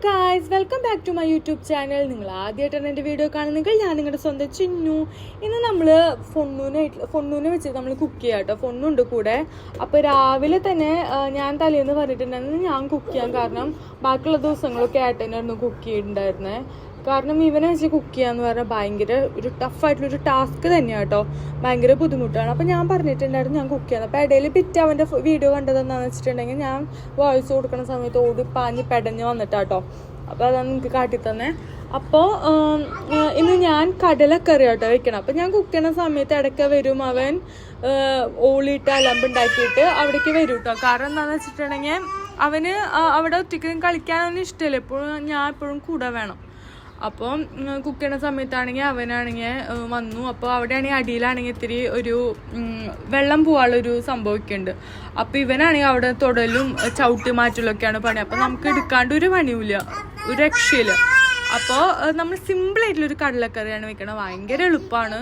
Guys, welcome back to my YouTube channel. നിങ്ങൾ ആദ്യമായിട്ടാണ് എൻ്റെ വീഡിയോ കാണുന്നെങ്കിൽ ഞാൻ നിങ്ങളുടെ സ്വന്തം ചിന്നു. ഇന്ന് നമ്മൾ ഫൊണ്ണൂനെ വെച്ച് നമ്മൾ കുക്ക് ചെയ്യാം കേട്ടോ. ഫൊണ്ണുണ്ട് കൂടെ. അപ്പോൾ രാവിലെ തന്നെ ഞാൻ തലേന്ന് പറഞ്ഞിട്ടുണ്ടായിരുന്നു ഞാൻ കുക്ക് ചെയ്യാൻ. കാരണം ബാക്കിയുള്ള ദിവസങ്ങളൊക്കെ ഏട്ടനായിരുന്നു കുക്ക് ചെയ്തിട്ടുണ്ടായിരുന്നത്. കാരണം ഇവനെ വെച്ച് കുക്ക് ചെയ്യാന്ന് പറഞ്ഞാൽ ഭയങ്കര ഒരു ടഫായിട്ടുള്ളൊരു ടാസ്ക് തന്നെയാണ് കേട്ടോ. ഭയങ്കര ബുദ്ധിമുട്ടാണ്. അപ്പോൾ ഞാൻ പറഞ്ഞിട്ടുണ്ടായിരുന്നു ഞാൻ കുക്ക് ചെയ്യാൻ. അപ്പോൾ ഇടയിൽ പിറ്റ് അവൻ്റെ വീഡിയോ കണ്ടതെന്നാന്ന് വെച്ചിട്ടുണ്ടെങ്കിൽ ഞാൻ വോയിസ് കൊടുക്കുന്ന സമയത്ത് ഓടി പാഞ്ഞ് പെടഞ്ഞ് വന്നിട്ടാട്ടോ. അപ്പോൾ അതാണ് എനിക്ക് കാട്ടി തന്നെ. അപ്പോൾ ഇന്ന് ഞാൻ കടലക്കറി കേട്ടോ വെക്കണം. അപ്പോൾ ഞാൻ കുക്ക് ചെയ്യുന്ന സമയത്ത് ഇടയ്ക്ക് വരും അവൻ. ഓളിയിട്ട് അലമ്പുണ്ടാക്കിയിട്ട് അവിടേക്ക് വരും കേട്ടോ. കാരണം എന്താണെന്ന് വെച്ചിട്ടുണ്ടെങ്കിൽ അവന് അവിടെ ഒറ്റയ്ക്ക് കളിക്കാനൊന്നും ഇഷ്ടമല്ല. എപ്പോഴും ഞാൻ എപ്പോഴും കൂടെ വേണം. അപ്പോൾ കുക്ക് ചെയ്യുന്ന സമയത്താണെങ്കിൽ അവനാണെങ്കിൽ വന്നു. അപ്പോൾ അവിടെയാണെങ്കിൽ അടിയിലാണെങ്കിൽ ഇത്തിരി ഒരു വെള്ളം പോകാനുള്ളൊരു സംഭവമൊക്കെ ഉണ്ട്. അപ്പോൾ ഇവനാണെങ്കിൽ അവിടെ തൊടലും ചവിട്ടി മാറ്റലൊക്കെയാണ് പണി. അപ്പോൾ നമുക്ക് എടുക്കാണ്ട് ഒരു പണിയുമില്ല, ഒരു രക്ഷയില്ല. അപ്പോൾ നമ്മൾ സിമ്പിളായിട്ടുള്ളൊരു കടലക്കറിയാണ് വെക്കണം. ഭയങ്കര എളുപ്പമാണ്.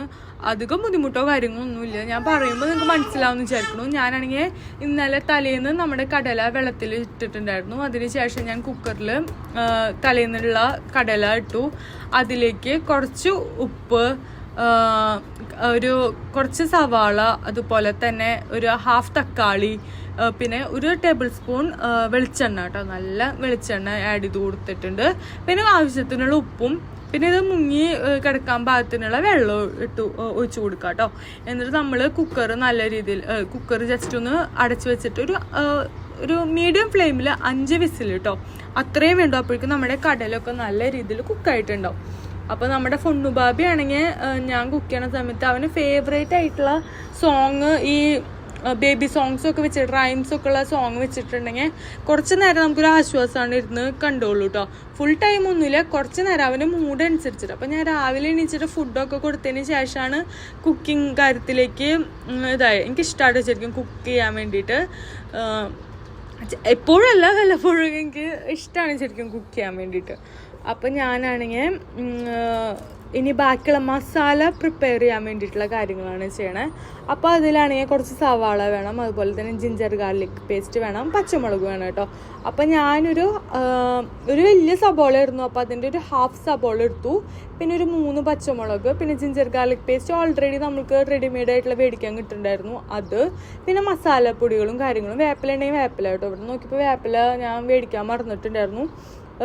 അധികം ബുദ്ധിമുട്ടോ കാര്യങ്ങളൊന്നുമില്ല. ഞാൻ പറയുമ്പോൾ നിങ്ങൾക്ക് മനസ്സിലാവുമെന്ന് വിചാരിക്കുന്നു. ഞാനാണെങ്കിൽ ഇന്നലെ തലേന്ന് നമ്മുടെ കടല വെള്ളത്തിൽ ഇട്ടിട്ടുണ്ടായിരുന്നു. അതിനുശേഷം ഞാൻ കുക്കറിൽ തലേന്നുള്ള കടല ഇട്ടു. അതിലേക്ക് കുറച്ച് ഉപ്പ്, കുറച്ച് സവാള, അതുപോലെ തന്നെ ഒരു ഹാഫ് തക്കാളി, പിന്നെ ഒരു ടേബിൾ സ്പൂൺ വെളിച്ചെണ്ണ കേട്ടോ. നല്ല വെളിച്ചെണ്ണ ആഡ് ചെയ്ത് കൊടുത്തിട്ടുണ്ട്. പിന്നെ ആവശ്യത്തിനുള്ള ഉപ്പും, പിന്നെ ഇത് മുങ്ങി കിടക്കാൻ പാകത്തിനുള്ള വെള്ളം ഒഴിച്ചു കൊടുക്കുക കേട്ടോ. എന്നിട്ട് നമ്മൾ കുക്കർ നല്ല രീതിയിൽ കുക്കർ ജസ്റ്റ് ഒന്ന് അടച്ചു വെച്ചിട്ട് ഒരു മീഡിയം ഫ്ലെയിമിൽ 5 വിസിൽ കേട്ടോ. അത്രയും വേണ്ടു. അപ്പോഴേക്കും നമ്മുടെ കടലൊക്കെ നല്ല രീതിയിൽ കുക്കായിട്ടുണ്ടാവും. അപ്പോൾ നമ്മുടെ ഫൊണ്ണു ബാബി ആണെങ്കിൽ ഞാൻ കുക്ക് ചെയ്യണ സമയത്ത് അവന് ഫേവറേറ്റ് ആയിട്ടുള്ള സോങ് ഈ ബേബി സോങ്സ് ഒക്കെ വെച്ചിട്ട് റൈംസൊക്കെ ഉള്ള സോങ് വെച്ചിട്ടുണ്ടെങ്കിൽ കുറച്ച് നേരം നമുക്കൊരു ആശ്വാസമാണ് ഇരുന്ന് കണ്ടോളൂ കേട്ടോ. ഫുൾ ടൈം ഒന്നുമില്ല, കുറച്ച് നേരം അവൻ്റെ മൂഡ് അനുസരിച്ചിട്ട്. അപ്പോൾ ഞാൻ രാവിലെ എണീച്ചിട്ട് ഫുഡൊക്കെ കൊടുത്തതിന് ശേഷമാണ് കുക്കിംഗ് കാര്യത്തിലേക്ക് എനിക്കിഷ്ടമായിട്ട് ശരിക്കും കുക്ക് ചെയ്യാൻ വേണ്ടിയിട്ട്. എപ്പോഴല്ല, വല്ലപ്പോഴും എനിക്ക് ഇഷ്ടമാണ് ശരിക്കും കുക്ക് ചെയ്യാൻ വേണ്ടിയിട്ട്. അപ്പം ഞാനാണെങ്കിൽ ഇനി ബാക്കിയുള്ള മസാല പ്രിപ്പയർ ചെയ്യാൻ വേണ്ടിയിട്ടുള്ള കാര്യങ്ങളാണ് ചെയ്യണേ. അപ്പോൾ അതിലാണെങ്കിൽ കുറച്ച് സവാള വേണം, അതുപോലെ തന്നെ ജിഞ്ചർ ഗാർലിക് പേസ്റ്റ് വേണം, പച്ചമുളക് വേണം കേട്ടോ. അപ്പം ഞാനൊരു വലിയ സബോള ആയിരുന്നു. അപ്പോൾ അതിൻ്റെ ഒരു ഹാഫ് സബോള എടുത്തു. പിന്നെ ഒരു 3 പച്ചമുളക്, പിന്നെ ജിഞ്ചർ ഗാർലിക് പേസ്റ്റ് ഓൾറെഡി നമുക്ക് റെഡിമെയ്ഡ് ആയിട്ടുള്ള മേടിക്കാൻ കിട്ടുന്നുണ്ടായിരുന്നു അത്. പിന്നെ മസാലപ്പൊടികളും കാര്യങ്ങളും, വേപ്പില ഉണ്ടെങ്കിൽ വേപ്പില കേട്ടോ. ഇവിടെ നോക്കിയപ്പോൾ വേപ്പില ഞാൻ മേടിക്കാൻ മറന്നിട്ടുണ്ടായിരുന്നു.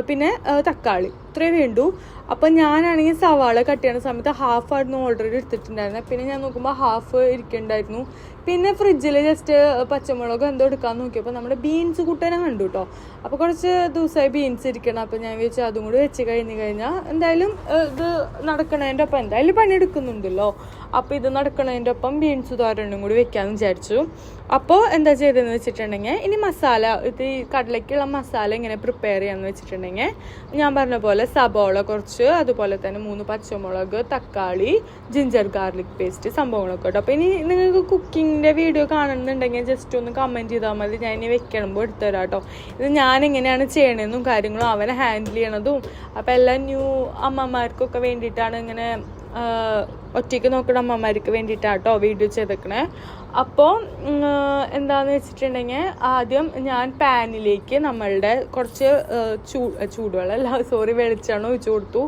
പിന്നെ തക്കാളി, ഇത്രയും വേണ്ടു. അപ്പം ഞാനാണെങ്കിൽ സവാള കട്ട് ചെയ്യുന്ന സമയത്ത് ഹാഫ് ആയിരുന്നു ഓൾറെഡി എടുത്തിട്ടുണ്ടായിരുന്നത്. പിന്നെ ഞാൻ നോക്കുമ്പോൾ ഹാഫ് ഇരിക്കുന്നുണ്ടായിരുന്നു. പിന്നെ ഫ്രിഡ്ജിൽ ജസ്റ്റ് പച്ചമുളക് എന്തോ എടുക്കാൻ നോക്കിയപ്പോൾ നമ്മുടെ ബീൻസ് കൂട്ടാനെ കണ്ടു കേട്ടോ. അപ്പോൾ കുറച്ച് ദിവസമായി ബീൻസ് ഇരിക്കണം. അപ്പോൾ ഞാൻ വിചാരിച്ചു അതും കൂടി വെച്ച് കഴിഞ്ഞാൽ എന്തായാലും ഇത് നടക്കണതിൻ്റെ ഒപ്പം എന്തായാലും പണിയെടുക്കുന്നുണ്ടല്ലോ. അപ്പോൾ ഇത് നടക്കണതിൻ്റെ ഒപ്പം ബീൻസ് തോരനും കൂടി വെക്കാമെന്ന് വിചാരിച്ചു. അപ്പോൾ എന്താ ചെയ്തതെന്ന് വെച്ചിട്ടുണ്ടെങ്കിൽ ഇനി മസാല, ഇത് ഈ കടലയ്ക്കുള്ള മസാല എങ്ങനെ പ്രിപ്പയർ ചെയ്യാമെന്ന് വെച്ചിട്ടുണ്ടെങ്കിൽ ഞാൻ പറഞ്ഞ പോലെ സബോള കുറച്ച്, അതുപോലെ തന്നെ 3 പച്ചമുളക്, തക്കാളി, ജിഞ്ചർ ഗാർലിക് പേസ്റ്റ്, സംഭവങ്ങളൊക്കെ കേട്ടോ. അപ്പോൾ ഇനി നിങ്ങൾക്ക് കുക്കിങ്ങിൻ്റെ വീഡിയോ കാണുന്നുണ്ടെങ്കിൽ ജസ്റ്റ് ഒന്ന് കമൻറ്റ് ചെയ്താൽ മതി. ഞാൻ ഇനി വെക്കണമ്പോൾ എടുത്തുതരാം കേട്ടോ. ഇത് ഞാൻ എങ്ങനെയാണ് ചെയ്യണമെന്നും കാര്യങ്ങളും അവനെ ഹാൻഡിൽ ചെയ്യണതും. അപ്പോൾ എല്ലാ ന്യൂ അമ്മമാർക്കൊക്കെ വേണ്ടിയിട്ടാണ്, ഇങ്ങനെ ഒറ്റയ്ക്ക് നോക്കുന്ന അമ്മമാർക്ക് വേണ്ടിയിട്ടാണ് കേട്ടോ വീഡിയോ ചെയ്തേക്കണേ. അപ്പോൾ എന്താണെന്ന് വെച്ചിട്ടുണ്ടെങ്കിൽ ആദ്യം ഞാൻ പാനിലേക്ക് നമ്മളുടെ കുറച്ച് വെളിച്ചെണ്ണ ഒഴിച്ചു കൊടുത്തു.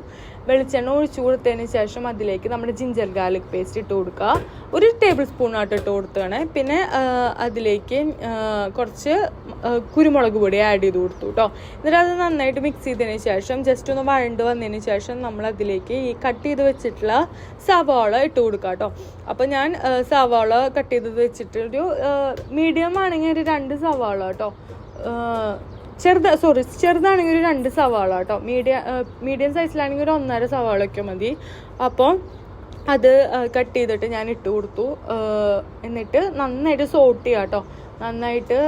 വെളിച്ചെണ്ണ ഒഴിച്ചു കൊടുത്തതിന് ശേഷം അതിലേക്ക് നമ്മുടെ ജിഞ്ചർ ഗാർലിക് പേസ്റ്റ് ഇട്ട് കൊടുക്കുക. 1 ടേബിൾ സ്പൂണായിട്ട് ഇട്ട് കൊടുത്തതാണ്. പിന്നെ അതിലേക്ക് കുറച്ച് കുരുമുളക് പൊടി ആഡ് ചെയ്ത് കൊടുത്തു കേട്ടോ. എന്നിട്ട് അത് നന്നായിട്ട് മിക്സ് ചെയ്തതിന് ശേഷം ജസ്റ്റ് ഒന്ന് വഴണ്ട് വന്നതിന് ശേഷം നമ്മൾ അതിലേക്ക് ഈ കട്ട് ചെയ്ത് വെച്ചിട്ടുള്ള സവാള ഇട്ട് കൊടുക്കുക കേട്ടോ. അപ്പോൾ ഞാൻ സവാള കട്ട് ചെയ്ത് വെച്ചിട്ട് ഒരു മീഡിയം ആണെങ്കിൽ ഒരു 2 സവാള കേട്ടോ. ചെറുതാണെങ്കിൽ ഒരു 2 സവാള കേട്ടോ. മീഡിയം സൈസിലാണെങ്കിൽ ഒരു 1.5 സവാളയൊക്കെ മതി. അപ്പോൾ അത് കട്ട് ചെയ്തിട്ട് ഞാൻ ഇട്ട് കൊടുത്തു. എന്നിട്ട് നന്നായിട്ട് സോട്ട് ചെയ്യാം കേട്ടോ. നന്നായിട്ട്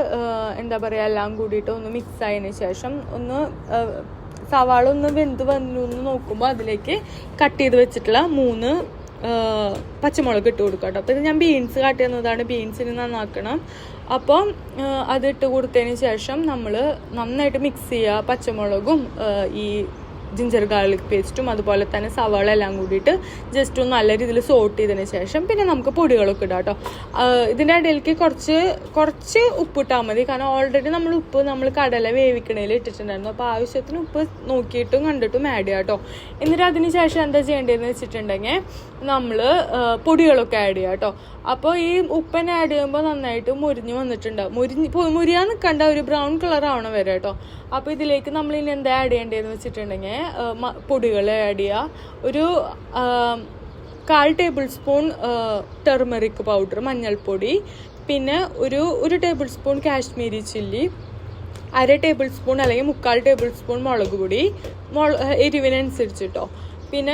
എന്താ പറയുക, എല്ലാം കൂടിയിട്ട് ഒന്ന് മിക്സ് ആയതിന് ശേഷം ഒന്ന് സവാള ഒന്ന് വെന്ത് വന്നു എന്ന് നോക്കുമ്പോൾ അതിലേക്ക് കട്ട് ചെയ്ത് വെച്ചിട്ടുള്ള 3 പച്ചമുളക് ഇട്ട് കൊടുക്കാം കേട്ടോ. അപ്പോൾ ഇത് ഞാൻ ബീൻസ് കട്ട് ചെയ്യുന്നതാണ്. ബീൻസിന് നന്നാക്കണം. അപ്പം അതിട്ട് കൊടുത്തതിന് ശേഷം നമ്മൾ നന്നായിട്ട് മിക്സ് ചെയ്യുക. പച്ചമുളകും ഈ ജിഞ്ചർ ഗാർലിക് പേസ്റ്റും അതുപോലെ തന്നെ സവാള എല്ലാം കൂടിയിട്ട് ജസ്റ്റ് ഒന്ന് നല്ല രീതിയിൽ സോട്ട് ചെയ്തതിന് ശേഷം പിന്നെ നമുക്ക് പൊടികളൊക്കെ ഇടാം കേട്ടോ. ഇതിൻ്റെ ഇടയിലേക്ക് കുറച്ച് ഉപ്പിട്ടാൽ മതി. കാരണം ഓൾറെഡി നമ്മൾ കടല വേവിക്കണേൽ ഇട്ടിട്ടുണ്ടായിരുന്നു. അപ്പോൾ ആവശ്യത്തിന് ഉപ്പ് നോക്കിയിട്ടും കണ്ടിട്ടും ആഡ് ചെയ്യാം കേട്ടോ. എന്നിട്ട് അതിന് ശേഷം എന്താ ചെയ്യേണ്ടതെന്ന് വെച്ചിട്ടുണ്ടെങ്കിൽ നമ്മൾ പൊടികളൊക്കെ ആഡ് ചെയ്യാം കേട്ടോ. അപ്പോൾ ഈ ഉപ്പനെ ആഡ് ചെയ്യുമ്പോൾ നന്നായിട്ട് മുരിഞ്ഞ് വന്നിട്ടുണ്ടാവും. മുരിയാൻ നിൽക്കണ്ട, ഒരു ബ്രൗൺ കളർ ആവണം വരെ കേട്ടോ. അപ്പോൾ ഇതിലേക്ക് നമ്മൾ ഇനി എന്താ ആഡ് ചെയ്യേണ്ടതെന്ന് വെച്ചിട്ടുണ്ടെങ്കിൽ പൊടികൾ ആഡ് ചെയ്യുക. ഒരു 1/4 ടേബിൾ സ്പൂൺ ടെർമറിക് പൗഡർ മഞ്ഞൾപ്പൊടി, പിന്നെ ഒരു table spoon Kashmiri chilli, 1/2 table spoon അല്ലെങ്കിൽ 3/4 ടേബിൾ സ്പൂൺ മുളക് പൊടി എരിവിനനുസരിച്ചിട്ടോ. പിന്നെ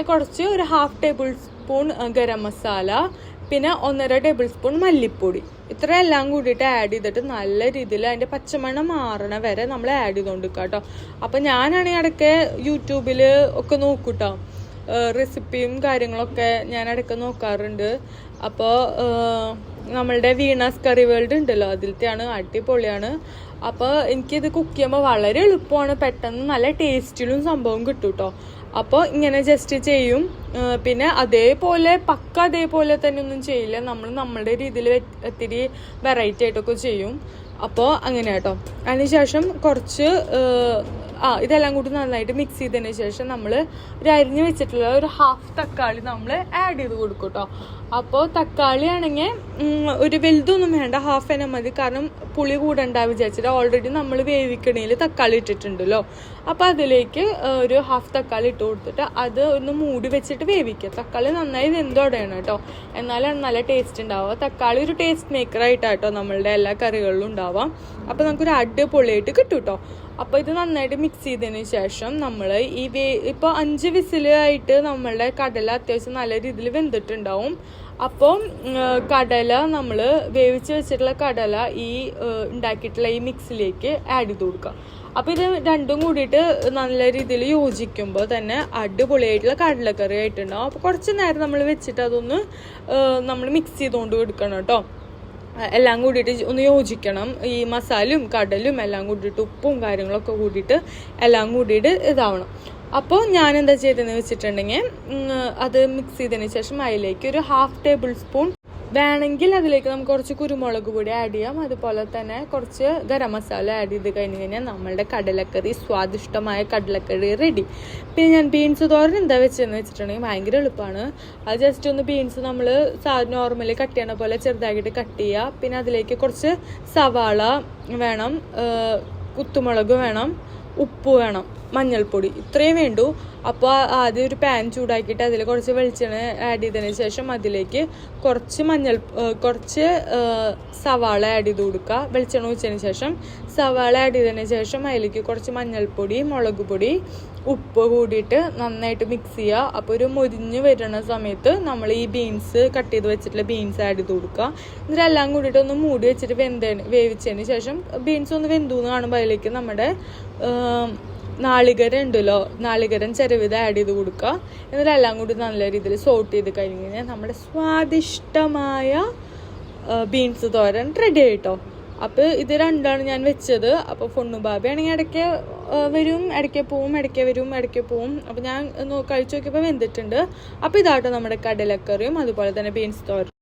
ഒരു 1/2 ടേബിൾ സ്പൂൺ ഗരം മസാല, പിന്നെ 1.5 ടേബിൾ സ്പൂൺ മല്ലിപ്പൊടി. ഇത്രയെല്ലാം കൂടിയിട്ട് ആഡ് ചെയ്തിട്ട് നല്ല രീതിയിൽ അതിൻ്റെ പച്ചമണം മാറണ വരെ നമ്മൾ ആഡ് ചെയ്തുകൊണ്ടിരിക്കുക കേട്ടോ. അപ്പം ഞാനാണെങ്കിൽ ഇടയ്ക്ക് യൂട്യൂബിൽ ഒക്കെ നോക്കൂട്ടോ, റെസിപ്പിയും കാര്യങ്ങളൊക്കെ ഞാൻ ഇടയ്ക്ക് നോക്കാറുണ്ട്. അപ്പോൾ നമ്മളുടെ വീണാസ് കറി വേൾഡ് ഉണ്ടല്ലോ, അതിലത്തെയാണ്, അടിപൊളിയാണ്. അപ്പോൾ എനിക്കിത് കുക്ക് ചെയ്യുമ്പോൾ വളരെ എളുപ്പമാണ്, പെട്ടെന്ന് നല്ല ടേസ്റ്റിലും സംഭവം കിട്ടും കേട്ടോ. അപ്പോൾ ഇങ്ങനെ ജസ്റ്റ് ചെയ്യും. പിന്നെ അതേപോലെ തന്നെ ഒന്നും ചെയ്യില്ല, നമ്മളുടെ രീതിയിൽ ഇത്തിരി വെറൈറ്റി ആയിട്ടൊക്കെ ചെയ്യും. അപ്പോൾ അങ്ങനെ കേട്ടോ. അതിനുശേഷം ഇതെല്ലാം കൂടി നന്നായിട്ട് മിക്സ് ചെയ്തതിന് ശേഷം നമ്മൾ അരിഞ്ഞ് വെച്ചിട്ടുള്ള ഒരു 1/2 തക്കാളി നമ്മൾ ആഡ് ചെയ്ത് കൊടുക്കും കേട്ടോ. അപ്പോൾ തക്കാളി ആണെങ്കിൽ ഒരു വലുതൊന്നും വേണ്ട, 1/2 എണ്ണം മതി. കാരണം പുളി കൂടണ്ട വിചാരിച്ചിട്ട് ഓൾറെഡി നമ്മൾ വേവിക്കണേൽ തക്കാളി ഇട്ടിട്ടുണ്ടല്ലോ. അപ്പോൾ അതിലേക്ക് ഒരു 1/2 തക്കാളി ഇട്ട് കൊടുത്തിട്ട് അത് ഒന്ന് മൂടി വെച്ചിട്ട് വേവിക്കുക. തക്കാളി നന്നായി വെന്തോടെയാണ് കേട്ടോ, എന്നാലാണ് നല്ല ടേസ്റ്റ് ഉണ്ടാവുക. തക്കാളി ഒരു ടേസ്റ്റ് മേക്കറായിട്ടാട്ടോ നമ്മളുടെ എല്ലാ കറികളിലും ഉണ്ടാവാം. അപ്പോൾ നമുക്കൊരു അടിപൊളിയായിട്ട് കിട്ടും കേട്ടോ. അപ്പോൾ ഇത് നന്നായിട്ട് മിക്സ് ചെയ്തതിന് ശേഷം നമ്മൾ ഇപ്പോൾ 5 വിസിലായിട്ട് നമ്മളുടെ കടല അത്യാവശ്യം നല്ല രീതിയിൽ വെന്തിട്ടുണ്ടാവും. അപ്പോൾ കടല നമ്മൾ വേവിച്ച് വെച്ചിട്ടുള്ള കടല ഉണ്ടാക്കിയിട്ടുള്ള ഈ മിക്സിലേക്ക് ആഡ് ചെയ്ത് കൊടുക്കുക. അപ്പോൾ ഇത് രണ്ടും കൂടിയിട്ട് നല്ല രീതിയിൽ യോജിക്കുമ്പോൾ തന്നെ അടിപൊളിയായിട്ടുള്ള കടലക്കറി ആയിട്ടുണ്ടാവും. അപ്പോൾ കുറച്ച് നേരം നമ്മൾ വെച്ചിട്ട് അതൊന്ന് നമ്മൾ മിക്സ് ചെയ്തുകൊണ്ട് കൊടുക്കണം കേട്ടോ. എല്ലാം കൂടിയിട്ട് ഒന്ന് യോജിക്കണം. ഈ മസാലയും കടലും എല്ലാം കൂടിയിട്ട് ഉപ്പും കാര്യങ്ങളൊക്കെ കൂടിയിട്ട് എല്ലാം കൂടിയിട്ട് ഇതാവണം. അപ്പോൾ ഞാൻ എന്താ ചെയ്തതെന്ന് വെച്ചിട്ടുണ്ടെങ്കിൽ അത് മിക്സ് ചെയ്തതിന് ശേഷം അതിലേക്ക് ഒരു 1/2 ടേബിൾ സ്പൂൺ വേണമെങ്കിൽ അതിലേക്ക് നമുക്ക് കുറച്ച് കുരുമുളക് പൊടി ആഡ് ചെയ്യാം. അതുപോലെ തന്നെ കുറച്ച് ഗരം മസാല ആഡ് ചെയ്ത് കഴിഞ്ഞാൽ നമ്മളുടെ കടലക്കറി, സ്വാദിഷ്ടമായ കടലക്കറി റെഡി. പിന്നെ ഞാൻ ബീൻസ് തോരൻ എന്താ വെച്ചതെന്ന് വെച്ചിട്ടുണ്ടെങ്കിൽ ഭയങ്കര എളുപ്പമാണ്. അത് ജസ്റ്റ് ഒന്ന് ബീൻസ് നമ്മൾ നോർമലി കട്ട് ചെയ്യണ പോലെ ചെറുതാക്കിയിട്ട് കട്ട് ചെയ്യുക. പിന്നെ അതിലേക്ക് കുറച്ച് സവാള വേണം, കുത്തുമുളക് വേണം, ഉപ്പ് വേണം, മഞ്ഞൾപ്പൊടി, ഇത്രയും വേണ്ടു. അപ്പോൾ ആദ്യം ഒരു പാൻ ചൂടാക്കിയിട്ട് അതിൽ കുറച്ച് വെളിച്ചെണ്ണ ആഡ് ചെയ്തതിന് ശേഷം അതിലേക്ക് കുറച്ച് സവാള ആഡ് ചെയ്ത് കൊടുക്കുക. വെളിച്ചെണ്ണ ഒഴിച്ചതിന് ശേഷം സവാള ആഡ് ചെയ്തതിന് ശേഷം അതിലേക്ക് കുറച്ച് മഞ്ഞൾപ്പൊടി, മുളക് പൊടി, ഉപ്പ് കൂടിയിട്ട് നന്നായിട്ട് മിക്സ് ചെയ്യുക. അപ്പോൾ ഒരു മുരിഞ്ഞ് വരുന്ന സമയത്ത് നമ്മൾ ഈ ബീൻസ് കട്ട് ചെയ്ത് വെച്ചിട്ടുള്ള ബീൻസ് ആഡ് ചെയ്ത് കൊടുക്കുക. എന്നിട്ട് എല്ലാം കൂടിയിട്ട് ഒന്ന് മൂടി വെച്ചിട്ട് വേവിച്ചതിന് ശേഷം ബീൻസ് ഒന്ന് വെന്തുന്ന് കാണുമ്പോൾ അതിലേക്ക് നമ്മുടെ നാളികേരം ഉണ്ടല്ലോ, നാളികേരം ചിരവിത് ആഡ് ചെയ്ത് കൊടുക്കുക. എന്നിട്ട് എല്ലാം കൂടി നല്ല രീതിയിൽ സോട്ട് ചെയ്ത് കഴിഞ്ഞ് കഴിഞ്ഞാൽ നമ്മുടെ സ്വാദിഷ്ടമായ ബീൻസ് തോരൻ റെഡി ആയിട്ടോ. അപ്പോൾ ഇത് രണ്ടാണ് ഞാൻ വെച്ചത്. അപ്പോൾ ഫൊണ്ണു ബാബി ആണെങ്കിൽ ഇടയ്ക്ക് വരും, ഇടയ്ക്ക് പോവും, ഇടയ്ക്ക് വരും, ഇടയ്ക്ക് പോവും. അപ്പോൾ ഞാൻ കഴിച്ചു നോക്കിയപ്പോൾ വെന്തിട്ടുണ്ട്. അപ്പോൾ ഇതാട്ടോ നമ്മുടെ കടലക്കറിയും അതുപോലെ തന്നെ ബീൻസ് തോരൻ.